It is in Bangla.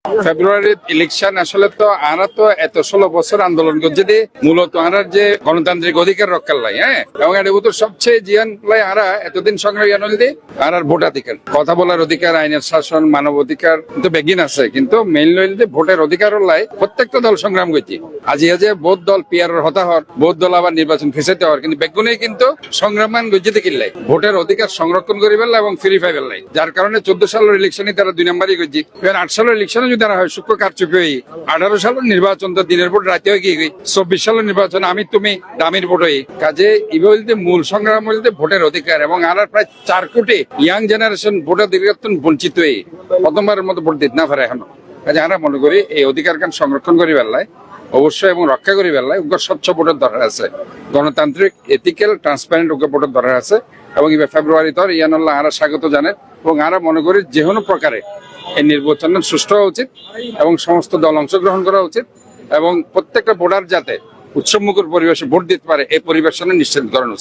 ফেব্রুয়ারির ইলেকশন আসলে তো আরা তো এত 16 বছর আন্দোলন করছে যে মূলত আরার যে গণতান্ত্রিক অধিকার রক্ষার লাই, হ্যাঁ, এবং এটা তো সবচেয়ে জিয়ান লাই আরা এতদিন সংগ্রাম ইয়ানল দিয়ে আরার ভোটাধিকার, কথা বলার অধিকার, আইনের শাসন, মানব অধিকার কিন্তু বেগিন আছে, কিন্তু মেইন লইলে ভোটের অধিকার লাই প্রত্যেকটা দল সংগ্রাম করছে। আজি আজ বহুত দল পিয়ার হতা হওয়ার, বহুত দল আবার নির্বাচন ফেসাইতে হওয়ার, কিন্তু বেগুনে কিন্তু সংগ্রামান গজ্জিতে কিনলাই ভোটের অধিকার সংরক্ষণ করি ফেললা এবং ফ্রি ফাই ফেললাই, যার কারণে 14 সালের ইলেকশনে তারা 2 নম্বরই করছি। 8 সালের ইলেকশনে যদি তারা হয় সূক্ষ্ম কারচুপি হয়ে 18 সালের নির্বাচন তো দিনের ভোট রাতে হয়ে গিয়ে 24 সালের নির্বাচন আমি তুমি দামির ভোট হয়ে কাজে বলতে মূল সংগ্রাম বলতে ভোটের অধিকার, এবং আর প্রায় 4 কোটি ইয়াং জেনারেশন ভোটের অধিকার বঞ্চিত হয়ে প্রথমবারের মতো ভোট দিতে না পারে এখনো। কাজে আমরা মনে করি এই অধিকার কান সংরক্ষণ করি বেলায় অবশ্যই এবং রক্ষা করি বেলায় উগ্র স্বচ্ছ ভোটের দরকার আছে, গণতান্ত্রিক এথিক্যাল ট্রান্সপারেন্ট উগ্র ভোটের দরকার আছে। এবং এবার ফেব্রুয়ারি তোর ইয়ানুল্লাহ আরা স্বাগত জানেন, এবং আমরা মনে করি যে কোনো প্রকারে এই নির্বাচন সুষ্ঠু হওয়া উচিত এবং সমস্ত দল অংশগ্রহণ করা উচিত, এবং প্রত্যেকটা ভোটার যাতে উৎসবমুখর পরিবেশে ভোট দিতে পারে এই পরিবেশনে নিশ্চিত করানো উচিত।